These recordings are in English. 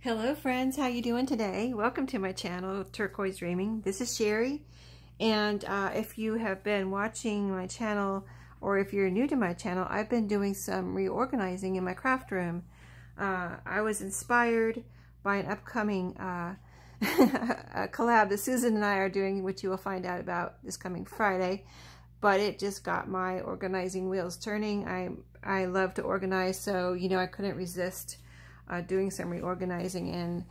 Hello friends, how you doing today? Welcome to my channel, Turquoise Dreaming. This is Sherry, and if you have been watching my channel or if you're new to my channel, I've been doing some reorganizing in my craft room. I was inspired by an upcoming a collab that Susan and I are doing, which you will find out about this coming Friday, but it just got my organizing wheels turning. I love to organize, so you know I couldn't resist doing some reorganizing, and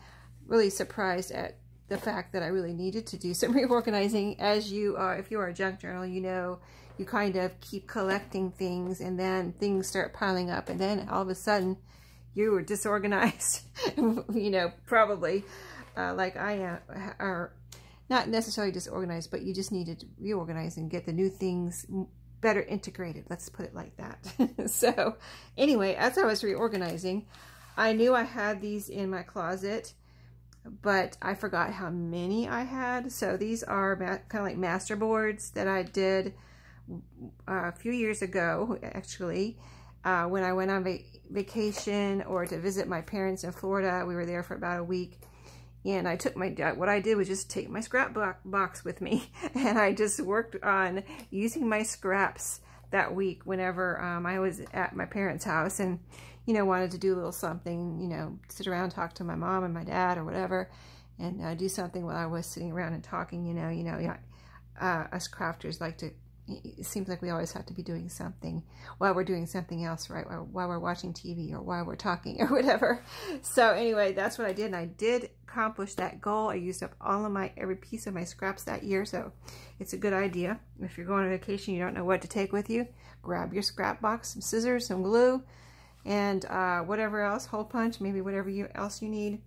really surprised at the fact that I really needed to do some reorganizing. As you are, if you are a junk journal, you know you kind of keep collecting things and then things start piling up and then all of a sudden you were disorganized. You know, probably like I am, or not necessarily disorganized, but you just needed to reorganize and get the new things better integrated. Let's put it like that. So anyway, as I was reorganizing, I knew I had these in my closet, but I forgot how many I had. So these are kind of like master boards that I did a few years ago, actually, when I went on vacation or to visit my parents in Florida. We were there for about a week, and I took what I did was just take my scrap box with me, and I just worked on using my scraps that week whenever I was at my parents' house and, you know, wanted to do a little something, you know, sit around, talk to my mom and my dad or whatever, and do something while I was sitting around and talking. Us crafters like to, it seems like we always have to be doing something while we're doing something else, right? While we're watching TV or while we're talking or whatever. So anyway, that's what I did, and I did accomplish that goal. I used up all of every piece of my scraps that year, so it's a good idea. If you're going on vacation, you don't know what to take with you, grab your scrap box, some scissors, some glue, and whatever else, hole punch, maybe whatever else you need,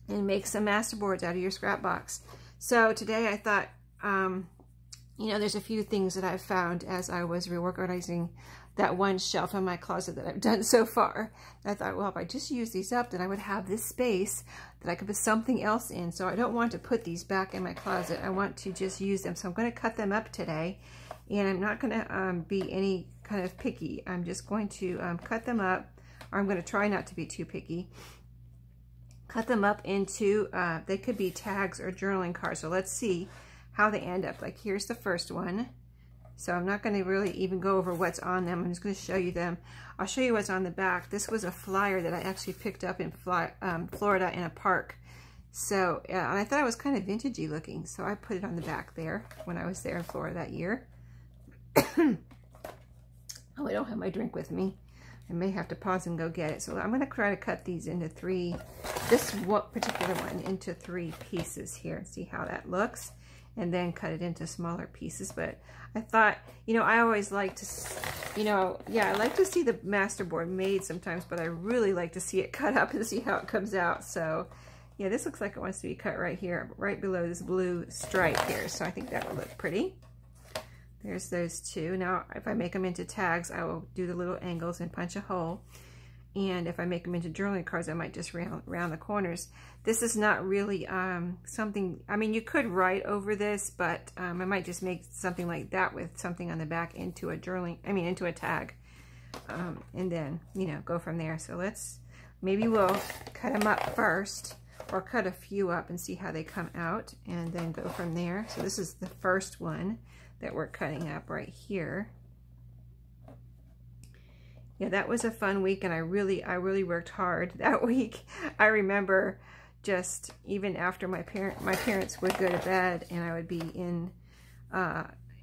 and make some master boards out of your scrap box. So today I thought, you know, there's a few things that I've found as I was reorganizing that one shelf in my closet that I've done so far. I thought, well, if I just use these up, then I would have this space that I could put something else in. So I don't want to put these back in my closet. I want to just use them. So I'm going to cut them up today, and I'm not going to be any kind of picky. I'm just going to cut them up, or I'm going to try not to be too picky. Cut them up into, they could be tags or journaling cards. So let's see how they end up. Like, here's the first one. So I'm not going to really even go over what's on them. I'm just going to show you them. I'll show you what's on the back. This was a flyer that I actually picked up in Florida in a park. So and I thought it was kind of vintagey looking, so I put it on the back there when I was there in Florida that year. Oh, I don't have my drink with me. I may have to pause and go get it. So I'm going to try to cut these into this particular one into 3 pieces here. See how that looks, and then cut it into smaller pieces. But I thought, you know, I always like to, you know, yeah, I like to see the masterboard made sometimes, but I really like to see it cut up and see how it comes out. So yeah, this looks like it wants to be cut right here, right below this blue stripe here. So I think that would look pretty. There's those two. Now, if I make them into tags, I will do the little angles and punch a hole. And if I make them into journaling cards, I might just round the corners. This is not really something, I mean, you could write over this, but I might just make something like that with something on the back into a into a tag. And then, you know, go from there. So maybe we'll cut them up first, or cut a few up and see how they come out, and then go from there. So this is the first one that we're cutting up right here. Yeah, that was a fun week, and I really worked hard that week. I remember just even after my parents would go to bed, and I would be in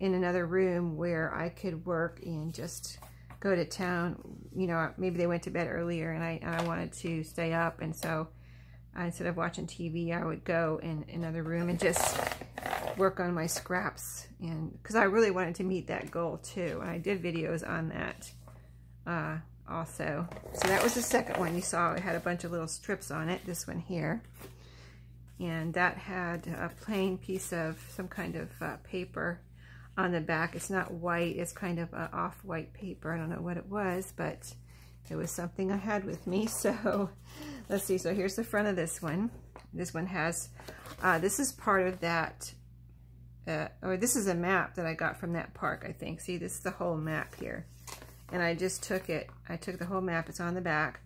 another room where I could work and just go to town. You know, maybe they went to bed earlier, and I wanted to stay up, and so instead of watching TV, I would go in another room and just work on my scraps, and because I really wanted to meet that goal too. And I did videos on that also. So that was the second one. You saw it had a bunch of little strips on it, this one here, and that had a plain piece of some kind of paper on the back. It's not white, it's kind of off-white paper. I don't know what it was, but it was something I had with me. So let's see. So here's the front of this one. This one has this is part of that or this is a map that I got from that park, I think. See, this is the whole map here. And I just took it. I took the whole map. It's on the back.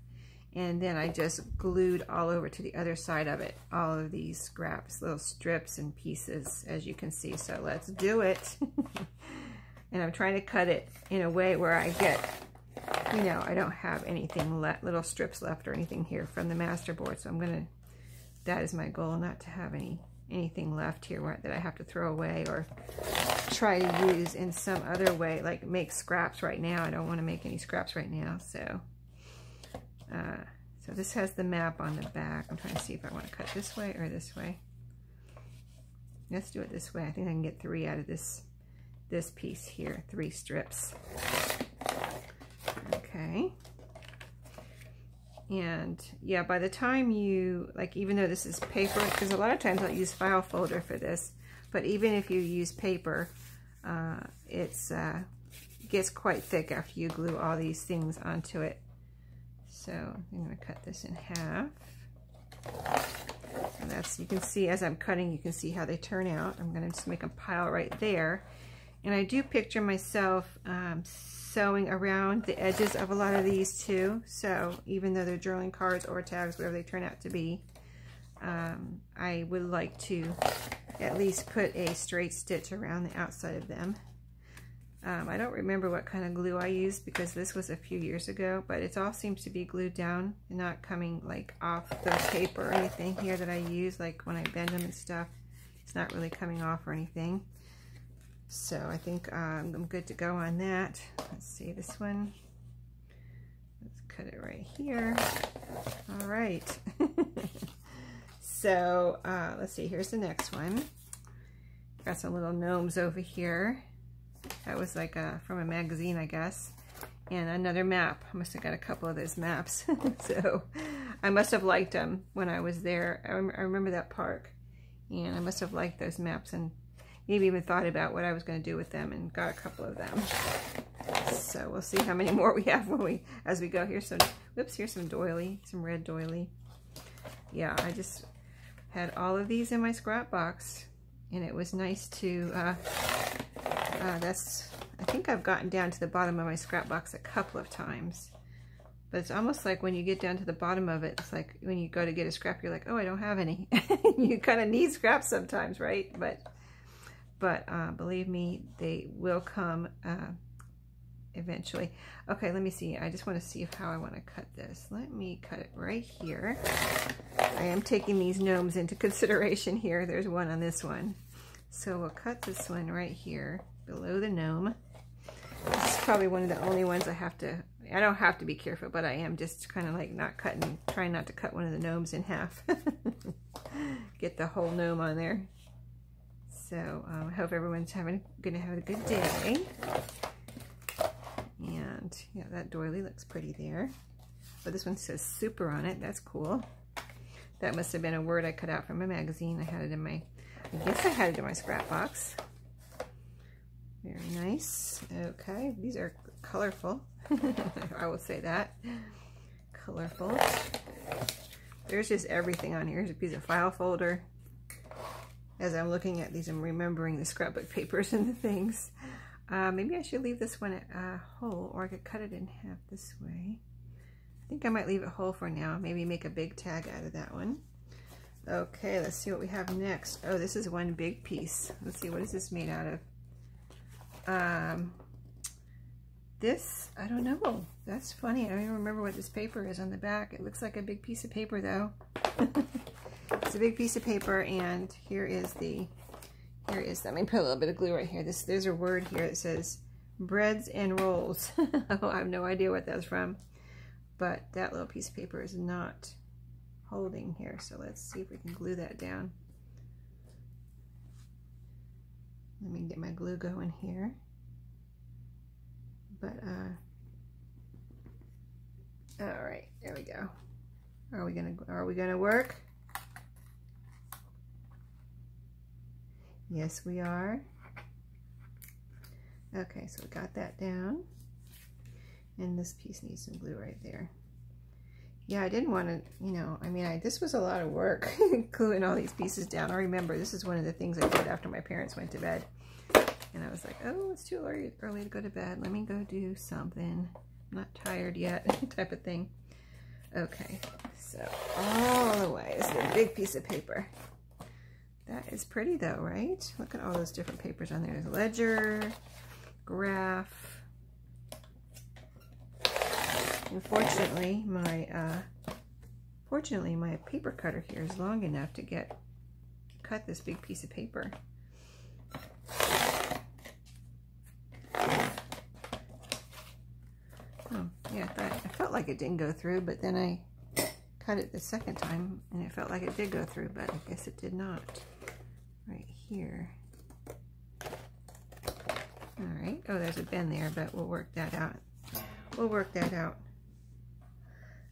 And then I just glued all over to the other side of it, all of these scraps, little strips and pieces, as you can see. So let's do it. And I'm trying to cut it in a way where I get, you know, I don't have anything left, little strips left or anything here from the masterboard. So I'm gonna, that is my goal, not to have anything left here that I have to throw away or try to use in some other way, like make scraps right now. I don't want to make any scraps right now. So so this has the map on the back. I'm trying to see if I want to cut this way or this way. Let's do it this way. I think I can get 3 out of this piece here, 3 strips. Okay. And yeah, by the time you, like, even though this is paper, because a lot of times I'll use file folder for this, but even if you use paper, it gets quite thick after you glue all these things onto it. So I'm going to cut this in half. And that's, you can see as I'm cutting, you can see how they turn out. I'm going to just make a pile right there. And I do picture myself sewing around the edges of a lot of these too. So even though they're journaling cards or tags, whatever they turn out to be, I would like to at least put a straight stitch around the outside of them. I don't remember what kind of glue I used because this was a few years ago, but it all seems to be glued down and not coming like off the paper or anything here that I use, like when I bend them and stuff. It's not really coming off or anything. So I think I'm good to go on that. Let's see this one. Let's cut it right here. All right. So let's see, here's the next one. Got some little gnomes over here. That was like from a magazine, I guess. And another map. I must have got a couple of those maps. So I must have liked them when I was there. I remember that park. And I must have liked those maps and maybe even thought about what I was going to do with them and got a couple of them. So we'll see how many more we have as we go. Here's some, whoops, here's some doily, some red doily. Yeah, I just had all of these in my scrap box. And it was nice to, I think I've gotten down to the bottom of my scrap box a couple of times. But it's almost like when you get down to the bottom of it, it's like when you go to get a scrap, you're like, oh, I don't have any. You kind of need scraps sometimes, right? But believe me, they will come eventually. Okay, let me see. I just want to see how I want to cut this. Let me cut it right here. I am taking these gnomes into consideration here. There's one on this one. So we'll cut this one right here below the gnome. This is probably one of the only ones I don't have to be careful, but I am just kind of like trying not to cut one of the gnomes in half. Get the whole gnome on there. So I hope everyone's gonna have a good day. And yeah, that doily looks pretty there. But this one says super on it. That's cool. That must have been a word I cut out from a magazine. I had it in my, I guess I had it in my scrap box. Very nice. Okay, these are colorful. I will say that. Colorful. There's just everything on here. Here's a piece of file folder. As I'm looking at these, I'm remembering the scrapbook papers and the things. Maybe I should leave this one whole, or I could cut it in half this way. I think I might leave it whole for now. Maybe make a big tag out of that one. Okay, let's see what we have next. Oh, this is one big piece. Let's see, what is this made out of? This, I don't know. That's funny. I don't even remember what this paper is on the back. It looks like a big piece of paper though. It's a big piece of paper, and here is, let me put a little bit of glue right here. There's a word here that says breads and rolls. Oh, I have no idea what that's from, but that little piece of paper is not holding here. So let's see if we can glue that down. Let me get my glue going here. But all right, there we go. Are we gonna work? Yes, we are. Okay, so we got that down. And this piece needs some glue right there. Yeah, I didn't want to, you know, I mean, this was a lot of work, gluing all these pieces down. I remember this is one of the things I did after my parents went to bed. And I was like, oh, it's too early to go to bed. Let me go do something. I'm not tired yet, type of thing. Okay, so all the way, this is a big piece of paper. That is pretty though, right? Look at all those different papers on there. There's ledger, graph. Unfortunately, my paper cutter here is long enough to cut this big piece of paper. Oh, yeah, I felt like it didn't go through, but then I cut it the second time and it felt like it did go through, but I guess it did not. Right here. All right. Oh, there's a bend there, but we'll work that out. We'll work that out.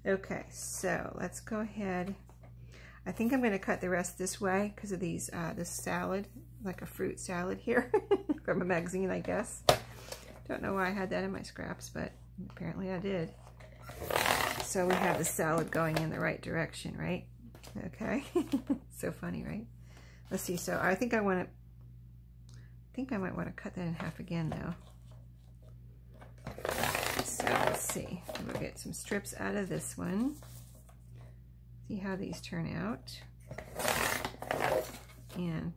Okay, so let's go ahead. I think I'm going to cut the rest this way because of these this salad, like a fruit salad here from a magazine, I guess. Don't know why I had that in my scraps, but apparently I did. So we have the salad going in the right direction, right? Okay. So funny, right? Let's see. So I think I might want to cut that in half again, though. So let's see. We'll get some strips out of this one. See how these turn out. And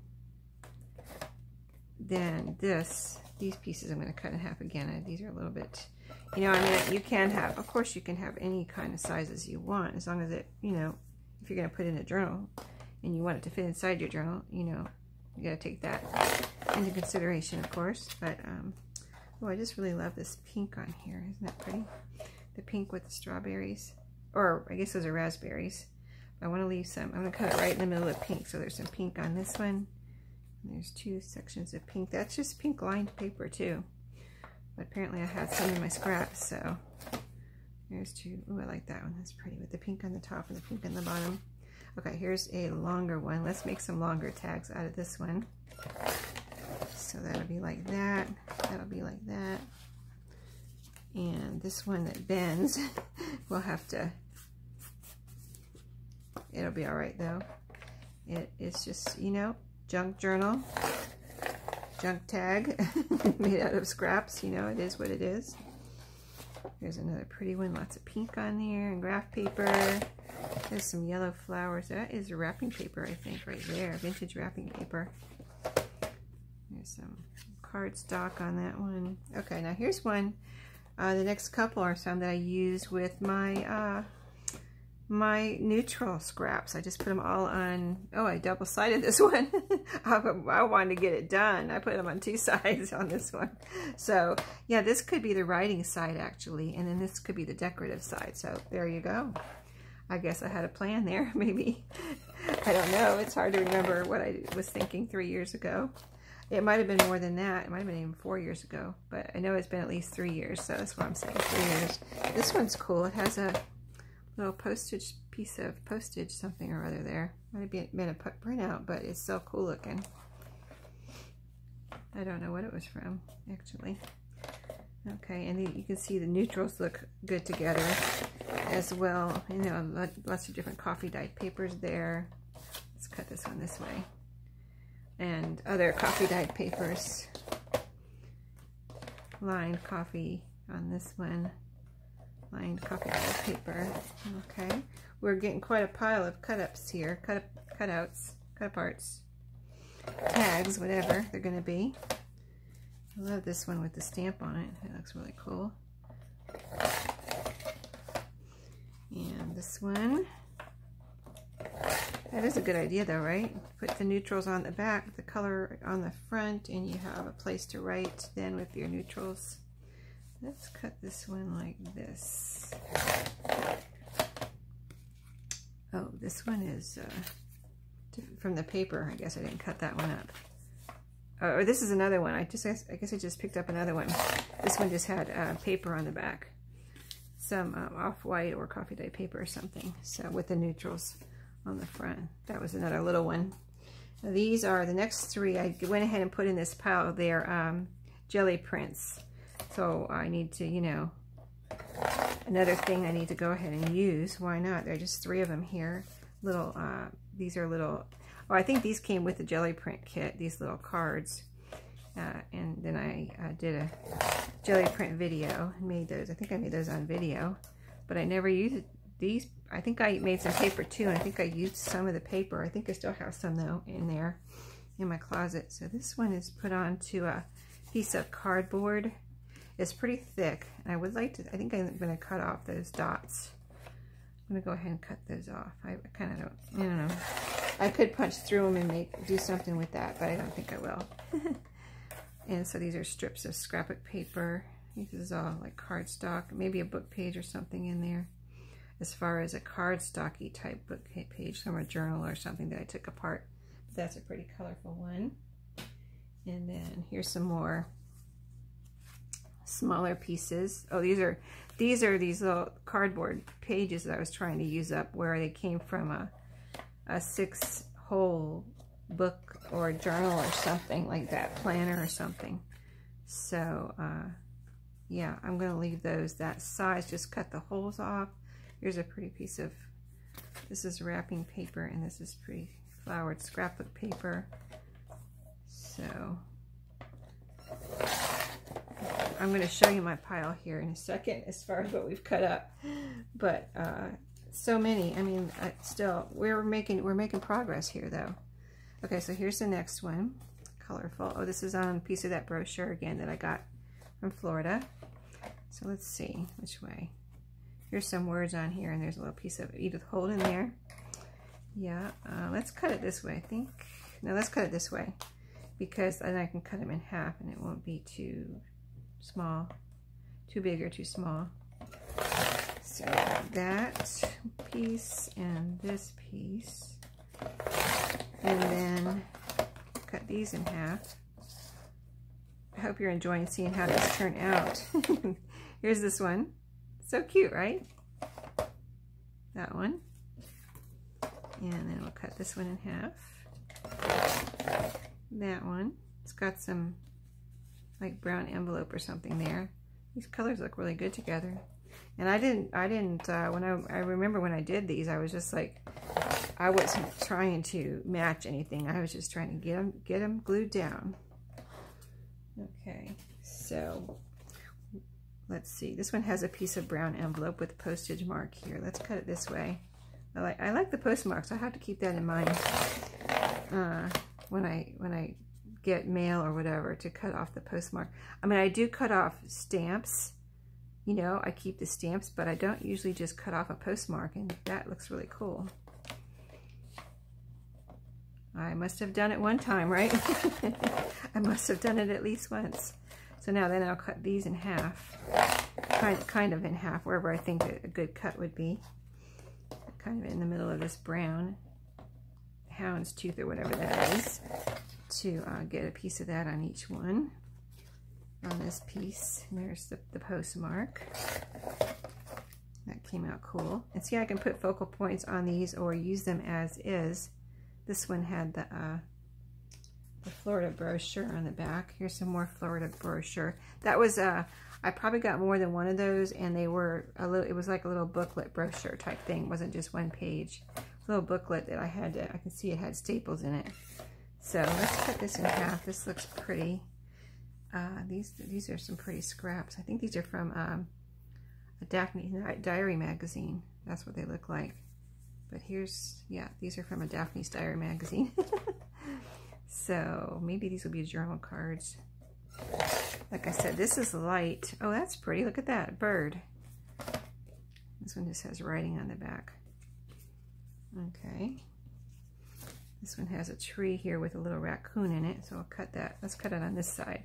then these pieces I'm going to cut in half again. These are a little bit, you know, I mean, you can have, of course you can have any kind of sizes you want, as long as it, you know, if you're going to put it in a journal and you want it to fit inside your journal, you know, you got to take that into consideration, of course. But, oh, I just really love this pink on here. Isn't that pretty? The pink with the strawberries, or I guess those are raspberries. I want to leave some. I'm going to cut it right in the middle of pink. So there's some pink on this one. And there's 2 sections of pink. That's just pink lined paper too. But apparently I had some in my scraps, so there's 2. Ooh, I like that one. That's pretty, with the pink on the top and the pink on the bottom. Okay, here's a longer one. Let's make some longer tags out of this one. So that'll be like that. That'll be like that. And this one that bends, we'll have to, it'll be all right though. It's just, you know, junk journal, junk tag, made out of scraps, you know, it is what it is. There's another pretty one, lots of pink on here, and graph paper. There's some yellow flowers. That is wrapping paper, I think, right there, vintage wrapping paper. There's some cardstock on that one. Okay, now here's one. The next couple are some that I use with my my neutral scraps. I just put them all on. Oh, I double-sided this one. I wanted to get it done. I put them on 2 sides on this one. So yeah, this could be the writing side actually, and then this could be the decorative side. So there you go. I guess I had a plan there, maybe. I don't know. It's hard to remember what I was thinking 3 years ago. It might have been more than that. It might have been even 4 years ago. But I know it's been at least 3 years, so that's what I'm saying, 3 years. This one's cool. It has a little postage, piece of postage something or other there. Might have been a printout, but it's so cool looking. I don't know what it was from, actually. Okay, and you can see the neutrals look good together as well. You know, lots of different coffee dyed papers there. Let's cut this one this way. And other coffee dyed papers. Lined coffee on this one. Lined coffee dyed paper. Okay, we're getting quite a pile of cut-ups here. Cut-outs, cut-aparts, tags, whatever they're going to be. I love this one with the stamp on it. It looks really cool. And this one. That is a good idea though, right? Put the neutrals on the back, the color on the front, and you have a place to write then with your neutrals. Let's cut this one like this. Oh, this one is different from the paper. I guess I didn't cut that one up. Or this is another one. I guess I just picked up another one. This one just had paper on the back. Some off-white or coffee dye paper or something. So with the neutrals on the front. That was another little one. Now these are the next 3. I went ahead and put in this pile. They're jelly prints. So I need to, you know, another thing I need to go ahead and use. Why not? There are just 3 of them here. Little, these are little, oh, I think these came with the jelly print kit, these little cards. And then I did a jelly print video and made those. I think I made those on video, but I never did these, I think I made some paper too, and I think I used some of the paper. I think I still have some though in there in my closet. So this one is put onto a piece of cardboard. It's pretty thick, and I would like to, I think I'm going to cut off those dots. I'm going to go ahead and cut those off. I kind of don't know. I could punch through them and do something with that, but I don't think I will. And so these are strips of scrapbook paper. This is all like cardstock, maybe a book page or something in there. As far as a cardstocky type book page from a journal or something that I took apart. That's a pretty colorful one. And then here's some more smaller pieces. Oh, these are these little cardboard pages that I was trying to use up, where they came from a 6-hole book or journal or something like that, planner or something. So yeah, I'm going to leave those that size, just cut the holes off. Here's a pretty piece of, this is wrapping paper, and this is pretty flowered scrapbook paper. So I'm going to show you my pile here in a second as far as what we've cut up, but so many. I mean, still we're making progress here though. Okay, so here's the next one, colorful. Oh, this is on a piece of that brochure again that I got from Florida. So let's see which way. Here's some words on here, and there's a little piece of Edith Holt in there. Yeah, let's cut it this way, I think. No, let's cut it this way, because then I can cut them in half and it won't be too small, too big or too small. So that piece and this piece, and then cut these in half. I hope you're enjoying seeing how these turn out. Here's this one. So cute, right? That one. And then we'll cut this one in half. That one. It's got some like brown envelope or something there. These colors look really good together. And I remember when I did these, I was just like, I wasn't trying to match anything. I was just trying to get them glued down. Okay, so let's see. This one has a piece of brown envelope with a postage mark here. Let's cut it this way. I like the postmarks. I have to keep that in mind when I get mail or whatever, to cut off the postmark. I mean, I do cut off stamps. You know, I keep the stamps, but I don't usually just cut off a postmark, and that looks really cool. I must have done it one time, right? I must have done it at least once. So now then I'll cut these in half, kind of in half, wherever I think a good cut would be. Kind of in the middle of this brown houndstooth or whatever that is, to get a piece of that on each one. On this piece, and there's the postmark. That came out cool. And see, I can put focal points on these or use them as is. This one had the Florida brochure on the back. Here's some more Florida brochure. That was I probably got more than one of those, and they were it was like a little booklet brochure type thing. It wasn't just one page. A little booklet that I can see it had staples in it. So let's cut this in half. This looks pretty. These are some pretty scraps. I think these are from a Daphne Diary magazine. That's what they look like. But here's, yeah, these are from a Daphne's Diary magazine. So maybe these will be journal cards. Like I said, this is light. Oh, that's pretty. Look at that, a bird. This one just has writing on the back. Okay. This one has a tree here with a little raccoon in it, so I'll cut that. Let's cut it on this side.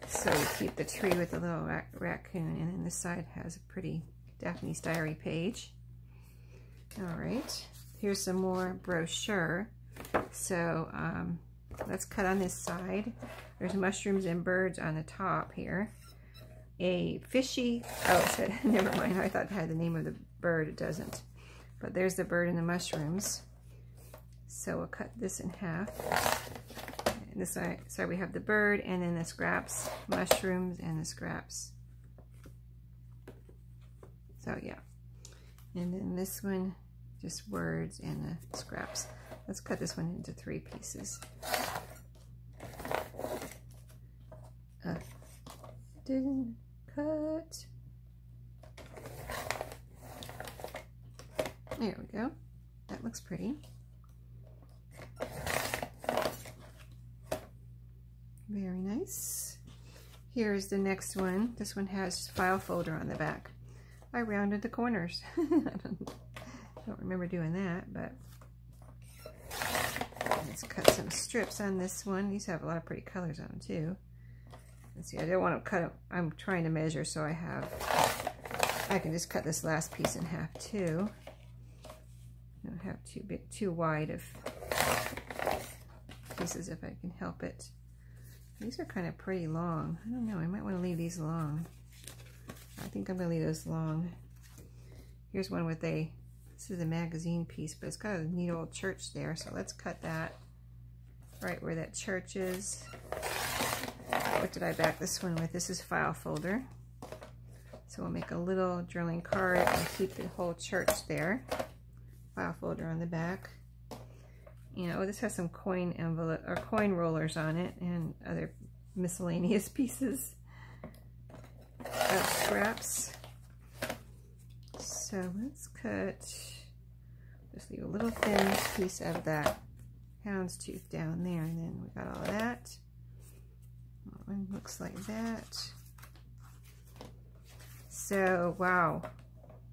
So we keep the tree with the little raccoon, and then this side has a pretty Daphne's Diary page. All right, here's some more brochure. So let's cut on this side. There's mushrooms and birds on the top here. A fishy, oh, it said, never mind, I thought it had the name of the bird. It doesn't. But there's the bird and the mushrooms. So we'll cut this in half. And this side, so we have the bird, and then the scraps, mushrooms, and the scraps. So yeah. And then this one, just words and the scraps. Let's cut this one into 3 pieces. Didn't cut. There we go. That looks pretty. Very nice. Here's the next one. This one has file folder on the back. I rounded the corners. I don't remember doing that, but let's cut some strips on this one. These have a lot of pretty colors on them too. Let's see, I don't want to cut them. I'm trying to measure, so I can just cut this last piece in half too. I don't have too wide of pieces if I can help it. These are kind of pretty long. I don't know, I might want to leave these long. I think I'm going to leave those long. Here's one with this is a magazine piece, but it's got a neat old church there, so let's cut that right where that church is. What did I back this one with? This is file folder. So we'll make a little drilling card and keep the whole church there. File folder on the back. And oh, this has some coin envelope or coin rollers on it and other miscellaneous pieces of scraps. So let's cut, just leave a little thin piece of that houndstooth down there, and then we got all that. That one looks like that. So wow,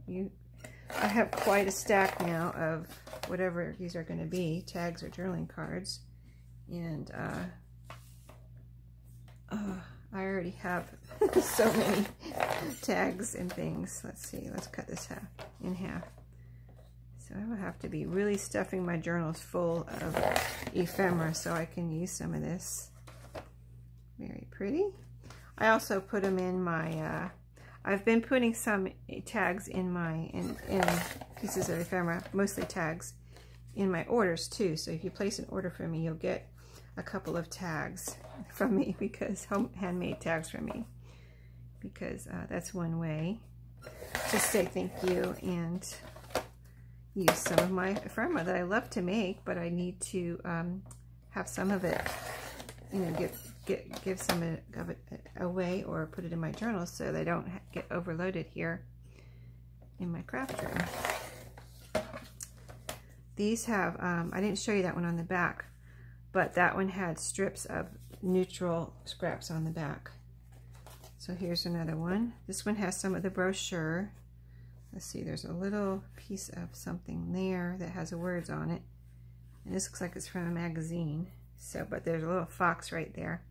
I have quite a stack now of whatever these are going to be, tags or journaling cards, and I already have so many tags and things. Let's see, let's cut this in half. So I will have to be really stuffing my journals full of ephemera so I can use some of this. Very pretty. I also put them in my I've been putting some tags in pieces of ephemera, mostly tags, in my orders too. So if you place an order for me, you'll get a couple of tags from me, because handmade tags from me, because that's one way to say thank you and use some of my ephemera that I love to make, but I need to have some of it, you know, give some of it away or put it in my journal so they don't get overloaded here in my craft room. These have, I didn't show you that one on the back, but that one had strips of neutral scraps on the back. So here's another one. This one has some of the brochure. Let's see, there's a little piece of something there that has the words on it. And this looks like it's from a magazine. So, but there's a little fox right there.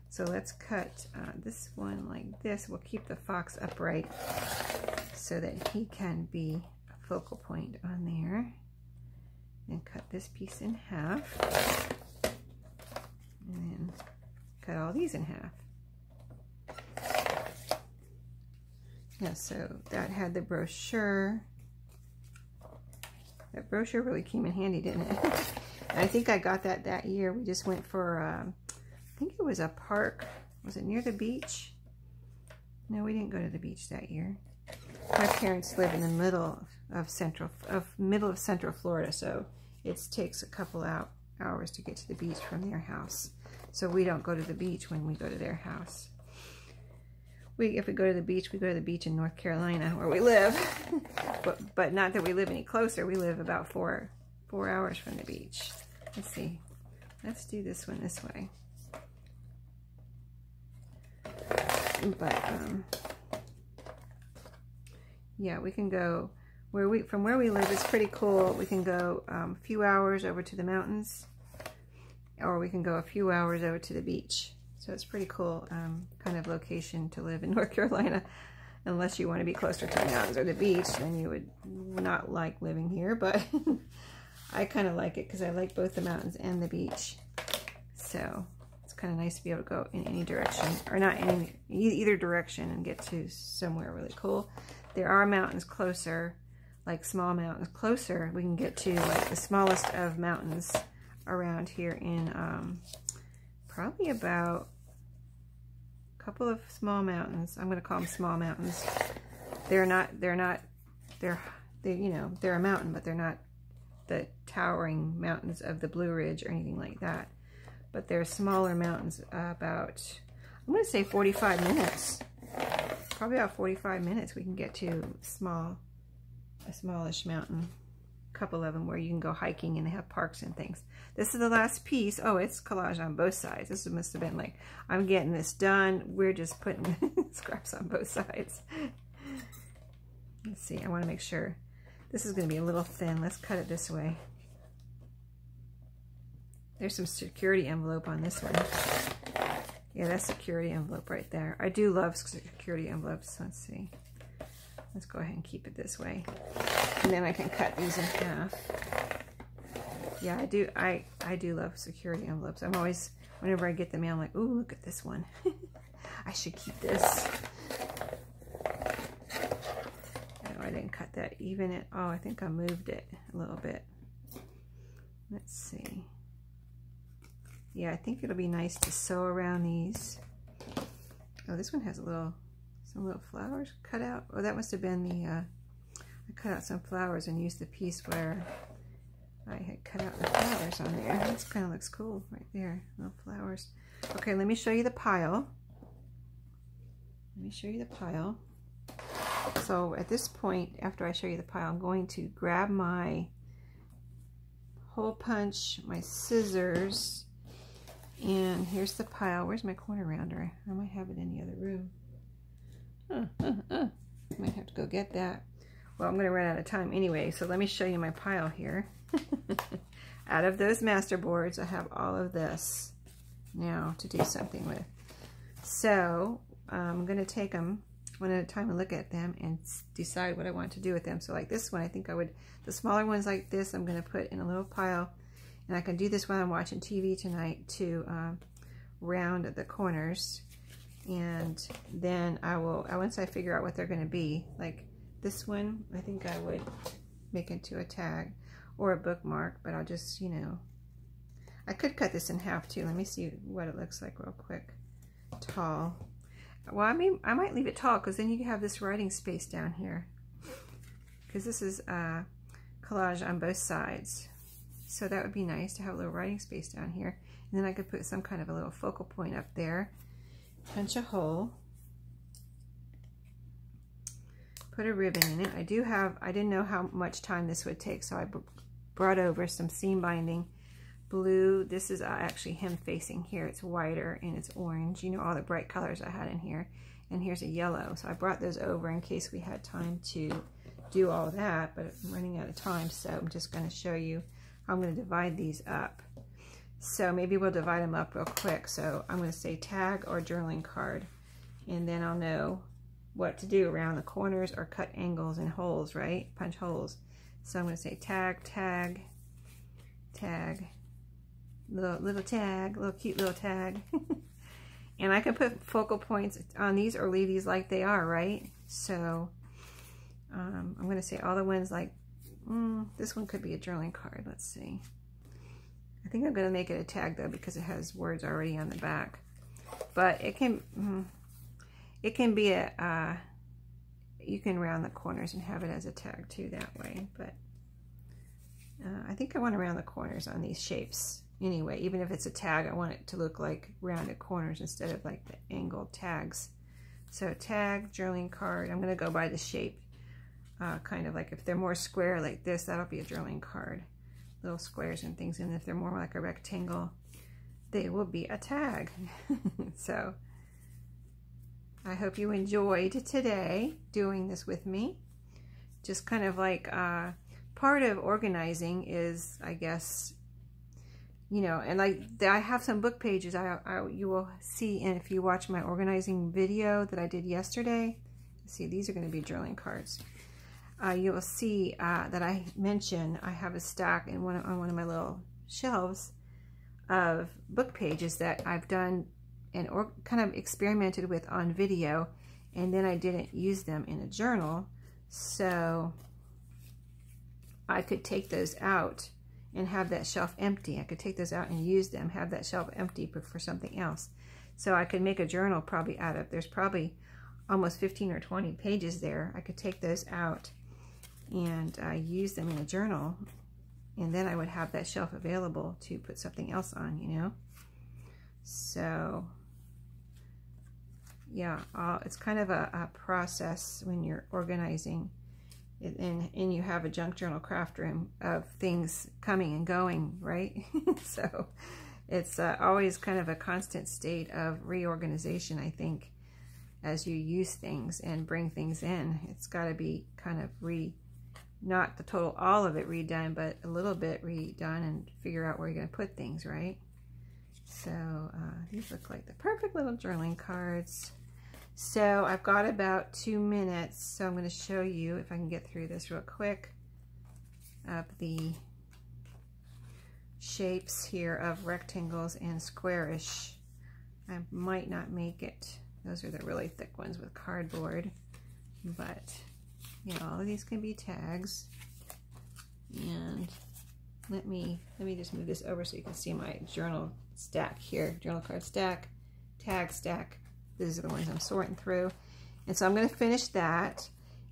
So let's cut this one like this. We'll keep the fox upright so that he can be a focal point on there. And cut this piece in half. And then cut all these in half. Yeah, so that had the brochure. That brochure really came in handy, didn't it? And I think I got that year. We just went for, I think it was a park. Was it near the beach? No, we didn't go to the beach that year. My parents live in the middle of Central Florida, so it takes a couple hours to get to the beach from their house. So we don't go to the beach when we go to their house. If we go to the beach, we go to the beach in North Carolina where we live. but not that we live any closer. We live about 4 hours from the beach. Let's see. Let's do this one this way. But yeah, we can go from where we live. It's pretty cool. We can go a few hours over to the mountains, or we can go a few hours over to the beach. So it's pretty cool kind of location to live in North Carolina. Unless you want to be closer to the mountains or the beach, then you would not like living here. But I kind of like it because I like both the mountains and the beach. So it's kind of nice to be able to go in any direction, or not either direction, and get to somewhere really cool. There are mountains closer, like small mountains closer. We can get to like the smallest of mountains around here in probably about a couple of small mountains. I'm going to call them small mountains. They're you know, they're a mountain, but they're not the towering mountains of the Blue Ridge or anything like that. But they're smaller mountains, about, I'm going to say 45 minutes. Probably about 45 minutes we can get to small a smallish mountain. A couple of them where you can go hiking and they have parks and things. This is the last piece. Oh, it's collage on both sides. This must have been like, I'm getting this done. We're just putting scraps on both sides. Let's see, I want to make sure. This is going to be a little thin. Let's cut it this way. There's some security envelope on this one. Yeah, that's security envelope right there. I do love security envelopes. Let's see. Let's go ahead and keep it this way. And then I can cut these in half. Yeah, I do love security envelopes. I'm always, whenever I get them in, I'm like, ooh, look at this one. I should keep this. Oh, I didn't cut that even. Oh, I think I moved it a little bit. Let's see. Yeah, I think it'll be nice to sew around these. Oh, this one has some little flowers cut out. Oh, that must have been the, I cut out some flowers and used the piece where I had cut out the flowers on there. This kind of looks cool right there, little flowers. Okay, let me show you the pile. Let me show you the pile. So at this point, after I show you the pile, I'm going to grab my hole punch, my scissors, and here's the pile. Where's my corner rounder? I might have it in the other room. Might have to go get that. Well, I'm going to run out of time anyway, so let me show you my pile here. Out of those master boards, I have all of this now to do something with. So I'm going to take them one at a time and look at them and decide what I want to do with them. So like this one, I think I would, the smaller ones like this, I'm going to put in a little pile. And I can do this while I'm watching TV tonight to round the corners. And then I will, once I figure out what they're going to be, like this one, I think I would make into a tag or a bookmark, but I'll just, you know, I could cut this in half too. Let me see what it looks like real quick. Tall. Well, I mean, I might leave it tall because then you have this writing space down here. Because this is collage on both sides. So that would be nice to have a little writing space down here. And then I could put some kind of a little focal point up there. Punch a hole. Put a ribbon in it. I didn't know how much time this would take, so I brought over some seam binding. Blue, this is actually him facing here. It's whiter and it's orange. You know, all the bright colors I had in here. And here's a yellow. So I brought those over in case we had time to do all that, but I'm running out of time, so I'm just going to show you how I'm going to divide these up. So maybe we'll divide them up real quick. So I'm going to say tag or journaling card, and then I'll know what to do around the corners or cut angles and holes, right? Punch holes. So I'm going to say tag, tag, tag, little tag, little cute little tag. And I can put focal points on these or leave these like they are, right? So I'm going to say all the ones like, this one could be a journaling card. Let's see. I think I'm going to make it a tag though because it has words already on the back. But it can be a, you can round the corners and have it as a tag too that way. But I think I want to round the corners on these shapes anyway. Even if it's a tag, I want it to look like rounded corners instead of like the angled tags. So tag, journaling card. I'm going to go by the shape. Kind of like if they're more square like this, that'll be a journaling card. Little squares and things. And if they're more like a rectangle, they will be a tag. So I hope you enjoyed today doing this with me. Just kind of like part of organizing is, I guess, you know, and like I have some book pages you will see, and if you watch my organizing video that I did yesterday, see, these are going to be journaling cards. You will see that I mentioned I have a stack on one of my little shelves of book pages that I've done and kind of experimented with on video, and then I didn't use them in a journal, so I could take those out and have that shelf empty. I could take those out and use them, have that shelf empty for something else. So I could make a journal probably out of, there's probably almost 15 or 20 pages there. I could take those out and use them in a journal, and then I would have that shelf available to put something else on, you know. So yeah, it's kind of a process when you're organizing and you have a junk journal craft room of things coming and going, right? So it's always kind of a constant state of reorganization, I think, as you use things and bring things in. It's got to be kind of not the total, all of it redone, but a little bit redone, and figure out where you're going to put things, right? So these look like the perfect little journaling cards. So I've got about 2 minutes, so I'm going to show you, if I can get through this real quick, of the shapes here of rectangles and squarish. I might not make it. Those are the really thick ones with cardboard, but you know, all of these can be tags. And let me just move this over so you can see my journal stack here. Journal card stack, tag stack. These are the ones I'm sorting through. And so I'm going to finish that.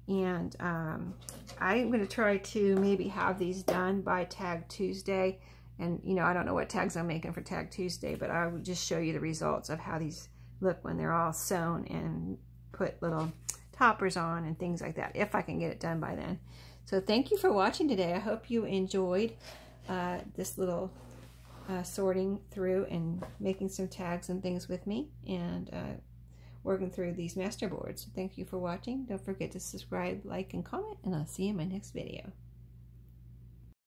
And I'm going to try to maybe have these done by Tag Tuesday. And, you know, I don't know what tags I'm making for Tag Tuesday, but I will just show you the results of how these look when they're all sewn and put little toppers on and things like that, if I can get it done by then. So thank you for watching today. I hope you enjoyed this little sorting through and making some tags and things with me, and working through these master boards. Thank you for watching. Don't forget to subscribe, like, and comment, and I'll see you in my next video.